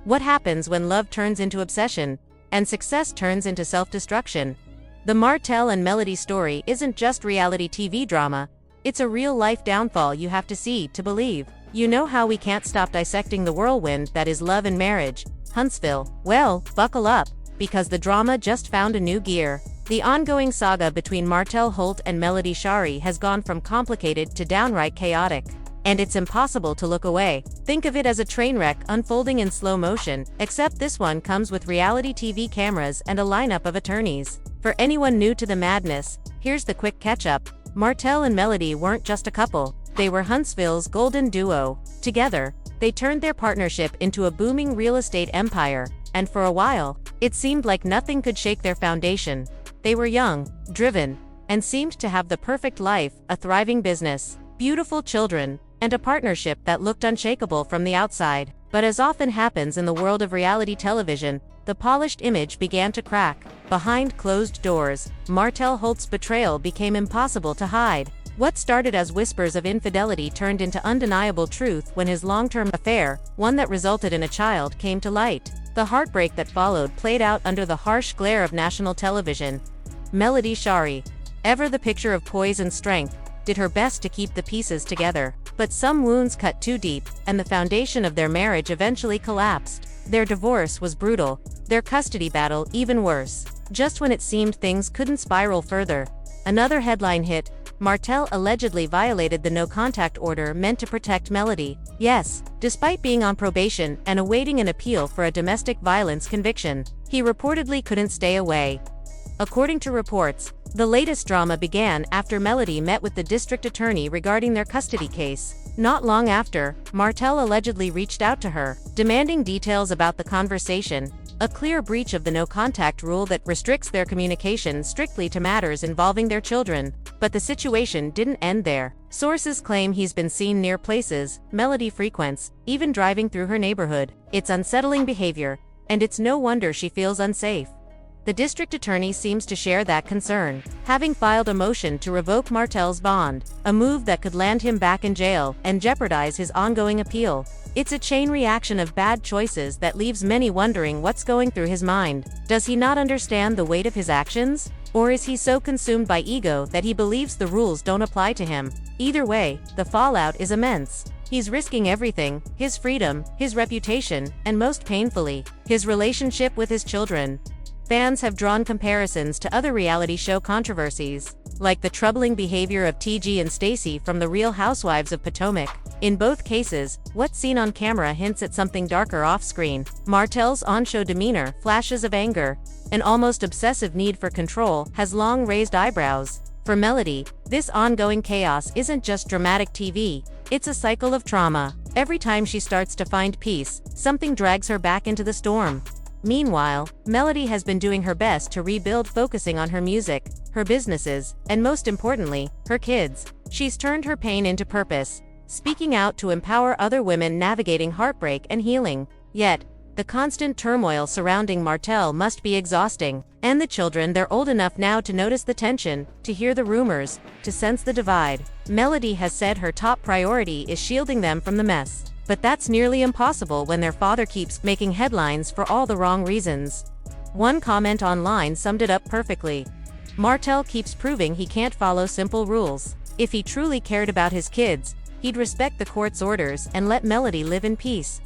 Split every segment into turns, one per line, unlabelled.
What happens when love turns into obsession, and success turns into self-destruction? The Martell and Melody story isn't just reality TV drama, it's a real-life downfall you have to see to believe. You know how we can't stop dissecting the whirlwind that is love and marriage, Huntsville? Well, buckle up, because the drama just found a new gear. The ongoing saga between Martell Holt and Melody Shari has gone from complicated to downright chaotic. And it's impossible to look away. Think of it as a train wreck unfolding in slow motion, except this one comes with reality TV cameras and a lineup of attorneys. For anyone new to the madness, here's the quick catch-up. Martell and Melody weren't just a couple, they were Huntsville's golden duo. Together, they turned their partnership into a booming real estate empire, and for a while, it seemed like nothing could shake their foundation. They were young, driven, and seemed to have the perfect life, a thriving business, beautiful children, and a partnership that looked unshakable from the outside. But as often happens in the world of reality television, the polished image began to crack. Behind closed doors, Martell Holt's betrayal became impossible to hide. What started as whispers of infidelity turned into undeniable truth when his long-term affair, one that resulted in a child, came to light. The heartbreak that followed played out under the harsh glare of national television. Melody Shari, ever the picture of poise and strength, did her best to keep the pieces together. But some wounds cut too deep, and the foundation of their marriage eventually collapsed. Their divorce was brutal, their custody battle even worse. Just when it seemed things couldn't spiral further, another headline hit. Martell allegedly violated the no-contact order meant to protect Melody. Yes, despite being on probation and awaiting an appeal for a domestic violence conviction, he reportedly couldn't stay away. According to reports, the latest drama began after Melody met with the district attorney regarding their custody case. Not long after, Martell allegedly reached out to her, demanding details about the conversation, a clear breach of the no-contact rule that restricts their communication strictly to matters involving their children. But the situation didn't end there. Sources claim he's been seen near places Melody frequents, even driving through her neighborhood. It's unsettling behavior, and it's no wonder she feels unsafe. The district attorney seems to share that concern, having filed a motion to revoke Martell's bond, a move that could land him back in jail and jeopardize his ongoing appeal. It's a chain reaction of bad choices that leaves many wondering what's going through his mind. Does he not understand the weight of his actions? Or is he so consumed by ego that he believes the rules don't apply to him? Either way, the fallout is immense. He's risking everything: his freedom, his reputation, and most painfully, his relationship with his children. Fans have drawn comparisons to other reality show controversies, like the troubling behavior of TG and Stacy from The Real Housewives of Potomac. In both cases, what's seen on camera hints at something darker off-screen. Martell's on-show demeanor, flashes of anger, an almost obsessive need for control, has long raised eyebrows. For Melody, this ongoing chaos isn't just dramatic TV, it's a cycle of trauma. Every time she starts to find peace, something drags her back into the storm. Meanwhile, Melody has been doing her best to rebuild, focusing on her music, her businesses, and most importantly, her kids. She's turned her pain into purpose, speaking out to empower other women navigating heartbreak and healing. Yet, the constant turmoil surrounding Martell must be exhausting. And the children, they're old enough now to notice the tension, to hear the rumors, to sense the divide. Melody has said her top priority is shielding them from the mess. But that's nearly impossible when their father keeps making headlines for all the wrong reasons. One comment online summed it up perfectly. Martell keeps proving he can't follow simple rules. If he truly cared about his kids, he'd respect the court's orders and let Melody live in peace.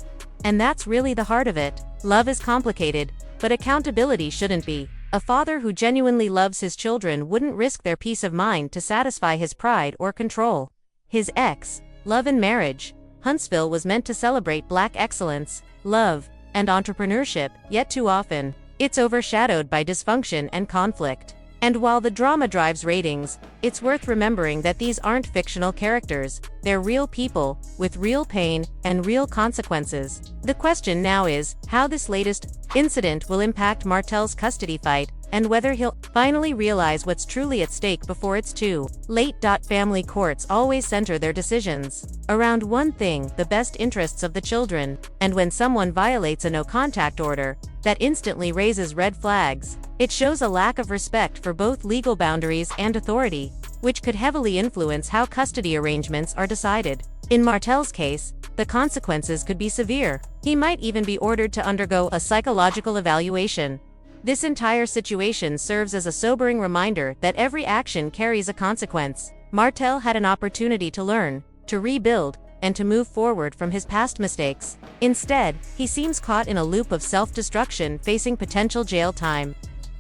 And that's really the heart of it. Love is complicated, but accountability shouldn't be. A father who genuinely loves his children wouldn't risk their peace of mind to satisfy his pride or control. His ex, Love and Marriage, Huntsville was meant to celebrate Black excellence, love, and entrepreneurship, yet too often, it's overshadowed by dysfunction and conflict. And while the drama drives ratings, it's worth remembering that these aren't fictional characters, they're real people, with real pain and real consequences. The question now is, how this latest incident will impact Martell's custody fight, and whether he'll finally realize what's truly at stake before it's too late. Family courts always center their decisions around one thing: the best interests of the children. And when someone violates a no-contact order, that instantly raises red flags. It shows a lack of respect for both legal boundaries and authority, which could heavily influence how custody arrangements are decided. In Martell's case, the consequences could be severe. He might even be ordered to undergo a psychological evaluation. This entire situation serves as a sobering reminder that every action carries a consequence. Martell had an opportunity to learn, to rebuild, and to move forward from his past mistakes. Instead, he seems caught in a loop of self-destruction, facing potential jail time,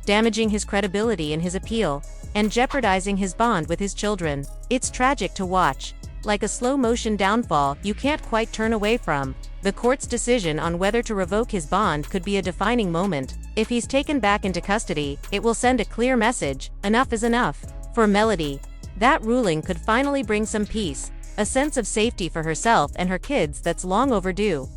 damaging his credibility in his appeal, and jeopardizing his bond with his children. It's tragic to watch, like a slow-motion downfall you can't quite turn away from. The court's decision on whether to revoke his bond could be a defining moment. If he's taken back into custody, it will send a clear message: enough is enough. For Melody, that ruling could finally bring some peace, a sense of safety for herself and her kids that's long overdue.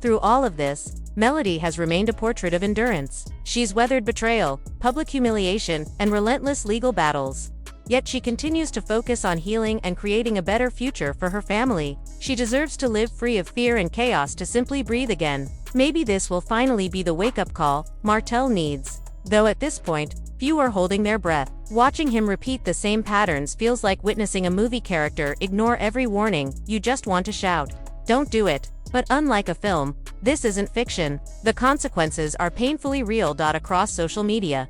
Through all of this, Melody has remained a portrait of endurance. She's weathered betrayal, public humiliation, and relentless legal battles. Yet she continues to focus on healing and creating a better future for her family. She deserves to live free of fear and chaos, to simply breathe again. Maybe this will finally be the wake-up call Martell needs. Though at this point, few are holding their breath. Watching him repeat the same patterns feels like witnessing a movie character ignore every warning. You just want to shout, "Don't do it." But unlike a film, this isn't fiction. The consequences are painfully real. Across social media,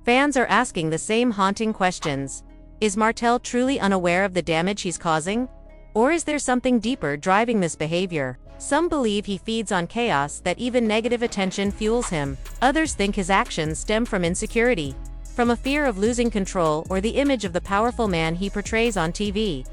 fans are asking the same haunting questions. Is Martell truly unaware of the damage he's causing? Or is there something deeper driving this behavior? Some believe he feeds on chaos, that even negative attention fuels him. Others think his actions stem from insecurity, from a fear of losing control or the image of the powerful man he portrays on TV.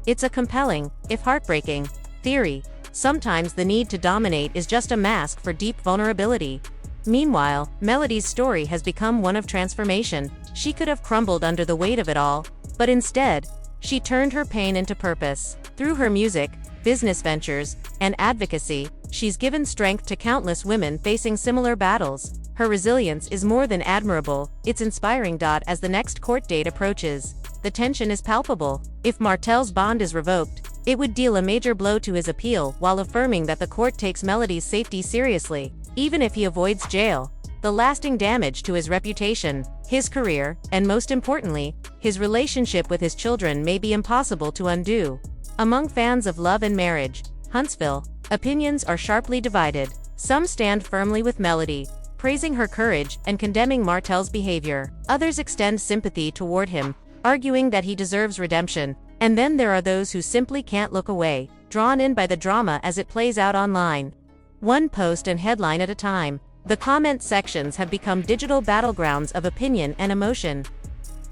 It's a compelling, if heartbreaking, theory. Sometimes the need to dominate is just a mask for deep vulnerability. Meanwhile, Melody's story has become one of transformation. She could have crumbled under the weight of it all, but instead, she turned her pain into purpose. Through her music, business ventures, and advocacy, she's given strength to countless women facing similar battles. Her resilience is more than admirable, it's inspiring. As the next court date approaches, the tension is palpable. If Martell's bond is revoked, it would deal a major blow to his appeal while affirming that the court takes Melody's safety seriously. Even if he avoids jail, the lasting damage to his reputation, his career, and most importantly, his relationship with his children may be impossible to undo. Among fans of Love and Marriage, Huntsville, opinions are sharply divided. Some stand firmly with Melody, praising her courage and condemning Martell's behavior. Others extend sympathy toward him, arguing that he deserves redemption. And then there are those who simply can't look away, drawn in by the drama as it plays out online. One post and headline at a time, the comment sections have become digital battlegrounds of opinion and emotion.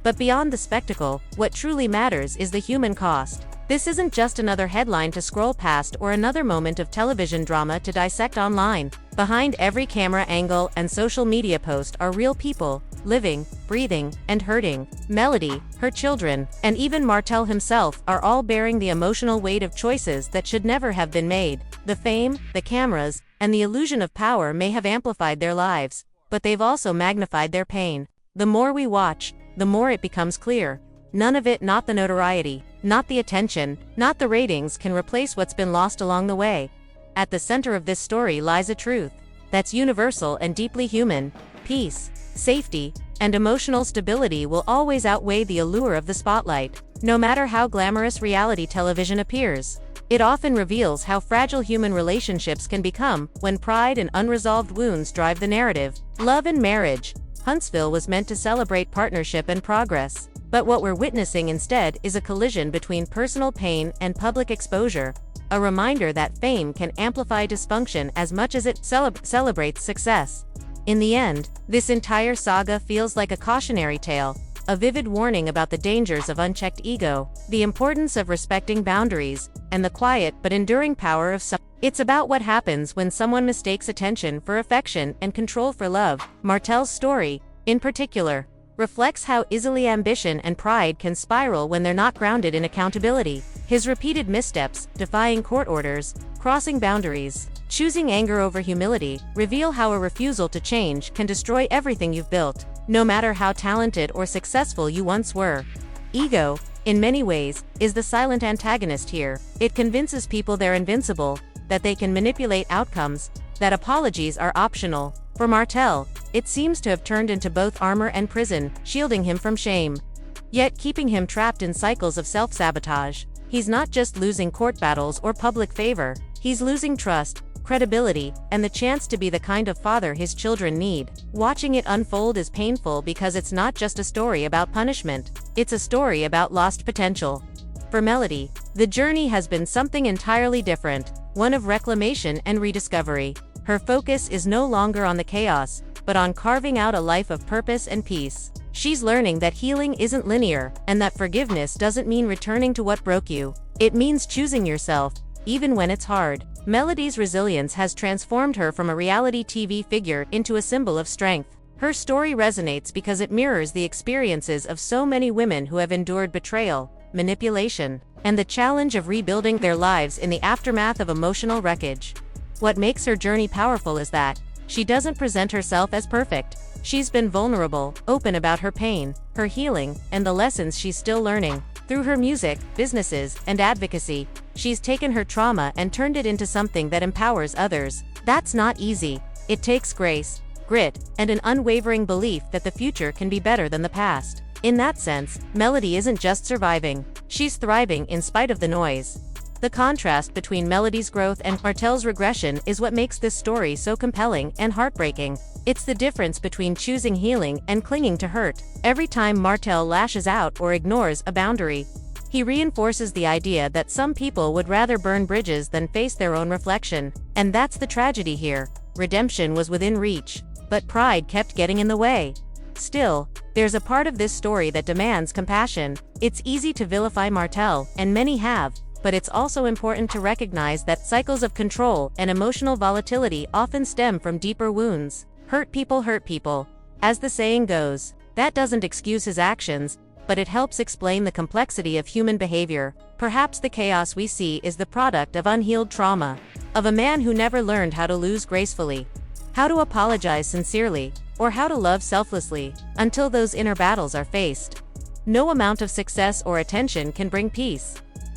But beyond the spectacle, what truly matters is the human cost. This isn't just another headline to scroll past or another moment of television drama to dissect online. Behind every camera angle and social media post are real people, living, breathing, and hurting. Melody, her children, and even Martell himself are all bearing the emotional weight of choices that should never have been made. The fame, the cameras, and the illusion of power may have amplified their lives, but they've also magnified their pain. The more we watch, the more it becomes clear. None of it, not the notoriety, not the attention, not the ratings, can replace what's been lost along the way. At the center of this story lies a truth that's universal and deeply human. Peace, safety, and emotional stability will always outweigh the allure of the spotlight. No matter how glamorous reality television appears, it often reveals how fragile human relationships can become when pride and unresolved wounds drive the narrative. Love and Marriage, Huntsville was meant to celebrate partnership and progress. But what we're witnessing instead is a collision between personal pain and public exposure, a reminder that fame can amplify dysfunction as much as it celebrates success. In the end, this entire saga feels like a cautionary tale, a vivid warning about the dangers of unchecked ego, the importance of respecting boundaries, and the quiet but enduring power of some. It's about what happens when someone mistakes attention for affection and control for love. Martell's story, in particular, reflects how easily ambition and pride can spiral when they're not grounded in accountability. His repeated missteps, defying court orders, crossing boundaries, choosing anger over humility, reveal how a refusal to change can destroy everything you've built, no matter how talented or successful you once were. Ego, in many ways, is the silent antagonist here. It convinces people they're invincible, that they can manipulate outcomes, that apologies are optional. For Martell, it seems to have turned into both armor and prison, shielding him from shame, yet keeping him trapped in cycles of self-sabotage. He's not just losing court battles or public favor, he's losing trust, credibility, and the chance to be the kind of father his children need. Watching it unfold is painful because it's not just a story about punishment, it's a story about lost potential. For Melody, the journey has been something entirely different, one of reclamation and rediscovery. Her focus is no longer on the chaos, but on carving out a life of purpose and peace. She's learning that healing isn't linear, and that forgiveness doesn't mean returning to what broke you. It means choosing yourself, even when it's hard. Melody's resilience has transformed her from a reality TV figure into a symbol of strength. Her story resonates because it mirrors the experiences of so many women who have endured betrayal, manipulation, and the challenge of rebuilding their lives in the aftermath of emotional wreckage. What makes her journey powerful is that she doesn't present herself as perfect. She's been vulnerable, open about her pain, her healing, and the lessons she's still learning. Through her music, businesses, and advocacy, she's taken her trauma and turned it into something that empowers others. That's not easy. It takes grace, grit, and an unwavering belief that the future can be better than the past. In that sense, Melody isn't just surviving, she's thriving in spite of the noise. The contrast between Melody's growth and Martell's regression is what makes this story so compelling and heartbreaking. It's the difference between choosing healing and clinging to hurt. Every time Martell lashes out or ignores a boundary, he reinforces the idea that some people would rather burn bridges than face their own reflection. And that's the tragedy here. Redemption was within reach, but pride kept getting in the way. Still, there's a part of this story that demands compassion. It's easy to vilify Martell, and many have, but it's also important to recognize that cycles of control and emotional volatility often stem from deeper wounds. Hurt people, as the saying goes. That doesn't excuse his actions, but it helps explain the complexity of human behavior. Perhaps the chaos we see is the product of unhealed trauma, of a man who never learned how to lose gracefully, how to apologize sincerely, or how to love selflessly. Until those inner battles are faced, no amount of success or attention can bring peace.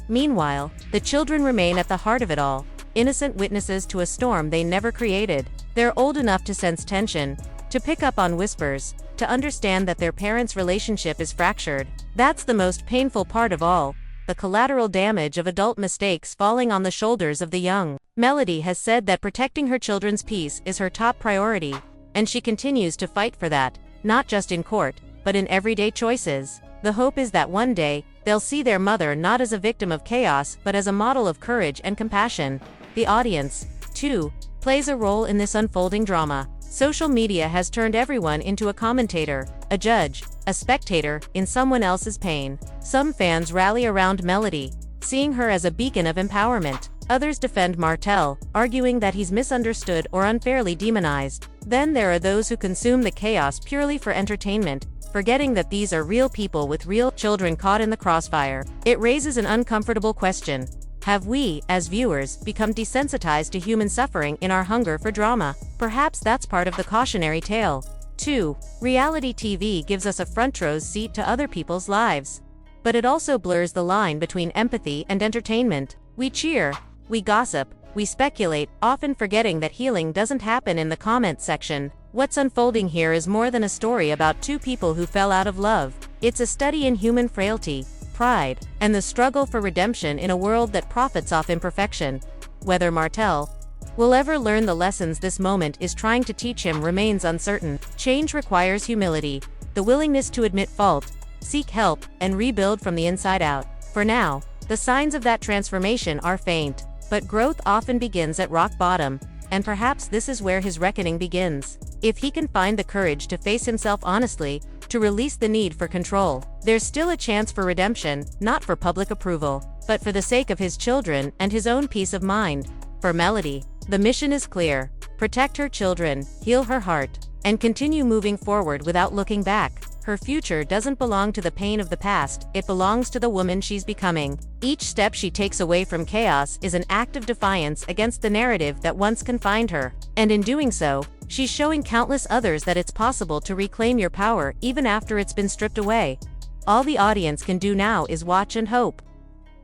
Meanwhile, the children remain at the heart of it all, innocent witnesses to a storm they never created. They're old enough to sense tension, to pick up on whispers, to understand that their parents' relationship is fractured. That's the most painful part of all, the collateral damage of adult mistakes falling on the shoulders of the young. Melody has said that protecting her children's peace is her top priority, and she continues to fight for that, not just in court, but in everyday choices. The hope is that one day, they'll see their mother not as a victim of chaos but as a model of courage and compassion. The audience, too, plays a role in this unfolding drama. Social media has turned everyone into a commentator, a judge, a spectator in someone else's pain. Some fans rally around Melody, seeing her as a beacon of empowerment. Others defend Martell, arguing that he's misunderstood or unfairly demonized. Then there are those who consume the chaos purely for entertainment, forgetting that these are real people with real children caught in the crossfire. It raises an uncomfortable question. Have we, as viewers, become desensitized to human suffering in our hunger for drama? Perhaps that's part of the cautionary tale. 2. Reality TV gives us a front-row seat to other people's lives. But it also blurs the line between empathy and entertainment. We cheer, we gossip, we speculate, often forgetting that healing doesn't happen in the comments section. What's unfolding here is more than a story about two people who fell out of love. It's a study in human frailty, pride, and the struggle for redemption in a world that profits off imperfection. Whether Martell will ever learn the lessons this moment is trying to teach him remains uncertain. Change requires humility, the willingness to admit fault, seek help, and rebuild from the inside out. For now, the signs of that transformation are faint, but growth often begins at rock bottom, and perhaps this is where his reckoning begins. If he can find the courage to face himself honestly, to release the need for control, there's still a chance for redemption, not for public approval, but for the sake of his children and his own peace of mind. For Melody, the mission is clear: protect her children, heal her heart, and continue moving forward without looking back. Her future doesn't belong to the pain of the past, it belongs to the woman she's becoming. Each step she takes away from chaos is an act of defiance against the narrative that once confined her. And in doing so, she's showing countless others that it's possible to reclaim your power even after it's been stripped away. All the audience can do now is watch and hope.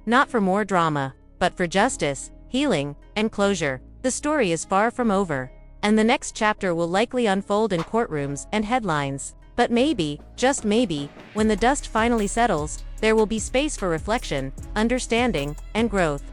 Not for more drama, but for justice, healing, and closure. The story is far from over, and the next chapter will likely unfold in courtrooms and headlines. But maybe, just maybe, when the dust finally settles, there will be space for reflection, understanding, and growth.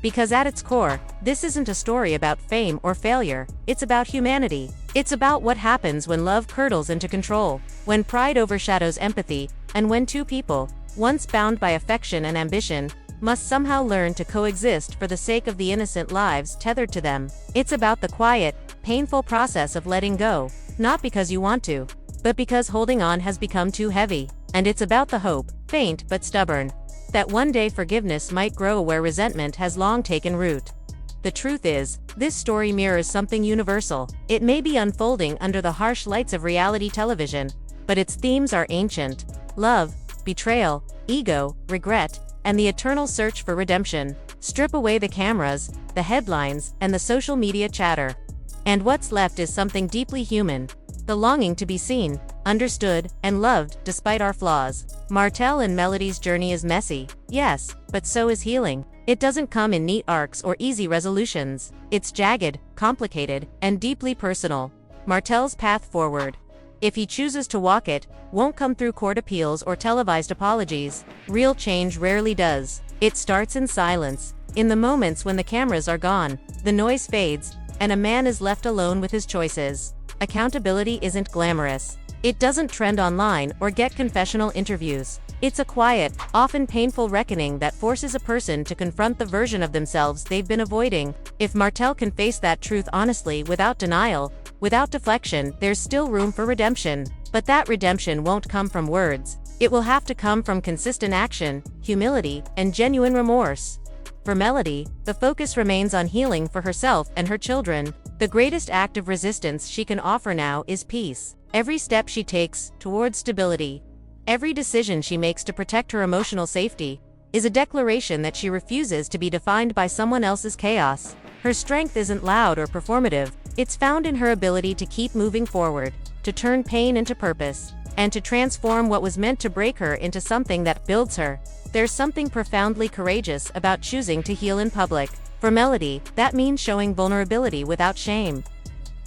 Because at its core, this isn't a story about fame or failure, it's about humanity. It's about what happens when love curdles into control, when pride overshadows empathy, and when two people, once bound by affection and ambition, must somehow learn to coexist for the sake of the innocent lives tethered to them. It's about the quiet, painful process of letting go, not because you want to, but because holding on has become too heavy. And it's about the hope, faint but stubborn, that one day forgiveness might grow where resentment has long taken root. The truth is, this story mirrors something universal. It may be unfolding under the harsh lights of reality television, but its themes are ancient: love, betrayal, ego, regret, and the eternal search for redemption. Strip away the cameras, the headlines, and the social media chatter, and what's left is something deeply human: the longing to be seen, understood, and loved despite our flaws. Martell and Melody's journey is messy, yes, but so is healing. It doesn't come in neat arcs or easy resolutions. It's jagged, complicated, and deeply personal. Martell's path forward, if he chooses to walk it, won't come through court appeals or televised apologies. Real change rarely does. It starts in silence, in the moments when the cameras are gone, the noise fades, and a man is left alone with his choices. Accountability isn't glamorous. It doesn't trend online or get confessional interviews. It's a quiet, often painful reckoning that forces a person to confront the version of themselves they've been avoiding. If Martell can face that truth honestly, without denial, without deflection, there's still room for redemption. But that redemption won't come from words. It will have to come from consistent action, humility, and genuine remorse. For Melody, the focus remains on healing for herself and her children. The greatest act of resistance she can offer now is peace. Every step she takes towards stability, every decision she makes to protect her emotional safety, is a declaration that she refuses to be defined by someone else's chaos. Her strength isn't loud or performative, it's found in her ability to keep moving forward, to turn pain into purpose, and to transform what was meant to break her into something that builds her. There's something profoundly courageous about choosing to heal in public. For Melody, that means showing vulnerability without shame.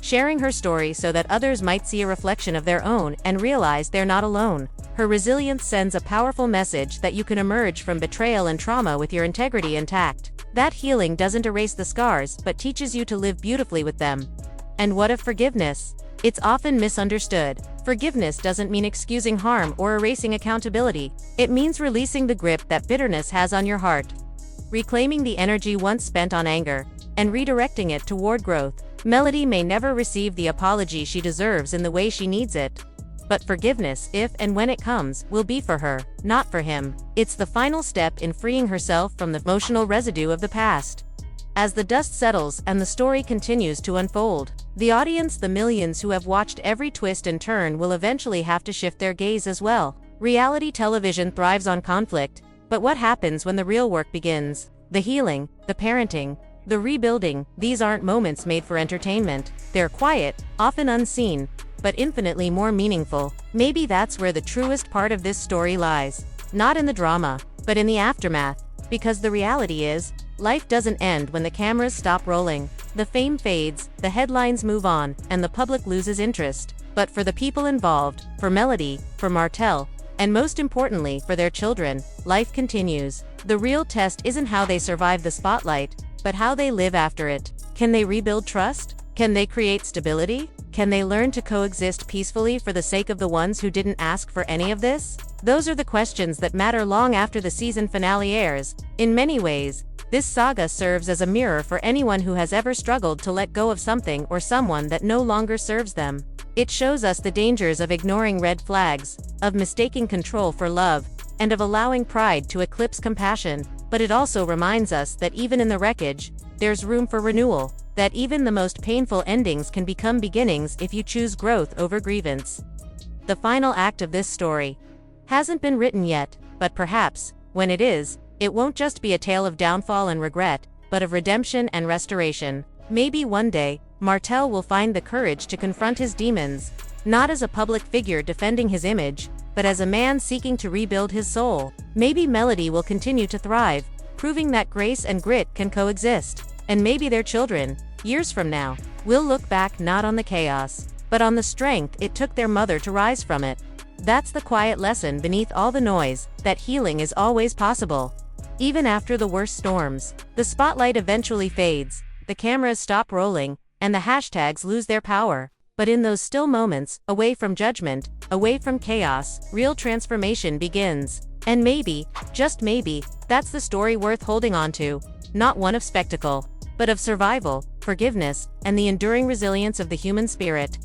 Sharing her story so that others might see a reflection of their own and realize they're not alone. Her resilience sends a powerful message that you can emerge from betrayal and trauma with your integrity intact. That healing doesn't erase the scars, but teaches you to live beautifully with them. And what of forgiveness? It's often misunderstood. Forgiveness doesn't mean excusing harm or erasing accountability. It means releasing the grip that bitterness has on your heart, reclaiming the energy once spent on anger, and redirecting it toward growth. Melody may never receive the apology she deserves in the way she needs it. But forgiveness, if and when it comes, will be for her, not for him. It's the final step in freeing herself from the emotional residue of the past. As the dust settles and the story continues to unfold, the audience, the millions who have watched every twist and turn, will eventually have to shift their gaze as well. Reality television thrives on conflict, but what happens when the real work begins? The healing, the parenting, the rebuilding, these aren't moments made for entertainment. They're quiet, often unseen, but infinitely more meaningful. Maybe that's where the truest part of this story lies. Not in the drama, but in the aftermath. Because the reality is, life doesn't end when the cameras stop rolling. The fame fades, the headlines move on, and the public loses interest. But for the people involved, for Melody, for Martell, and most importantly, for their children, life continues. The real test isn't how they survive the spotlight, but how they live after it. Can they rebuild trust? Can they create stability? Can they learn to coexist peacefully for the sake of the ones who didn't ask for any of this? Those are the questions that matter long after the season finale airs. In many ways, this saga serves as a mirror for anyone who has ever struggled to let go of something or someone that no longer serves them. It shows us the dangers of ignoring red flags, of mistaking control for love, and of allowing pride to eclipse compassion. But it also reminds us that even in the wreckage, there's room for renewal, that even the most painful endings can become beginnings if you choose growth over grievance. The final act of this story hasn't been written yet, but perhaps, when it is, it won't just be a tale of downfall and regret, but of redemption and restoration. Maybe one day, Martell will find the courage to confront his demons, not as a public figure defending his image, but as a man seeking to rebuild his soul. Maybe Melody will continue to thrive, proving that grace and grit can coexist. And maybe their children, years from now, will look back not on the chaos, but on the strength it took their mother to rise from it. That's the quiet lesson beneath all the noise, that healing is always possible. Even after the worst storms, the spotlight eventually fades, the cameras stop rolling, and the hashtags lose their power. But in those still moments, away from judgment, away from chaos, real transformation begins. And maybe, just maybe, that's the story worth holding on to. Not one of spectacle, but of survival, forgiveness, and the enduring resilience of the human spirit.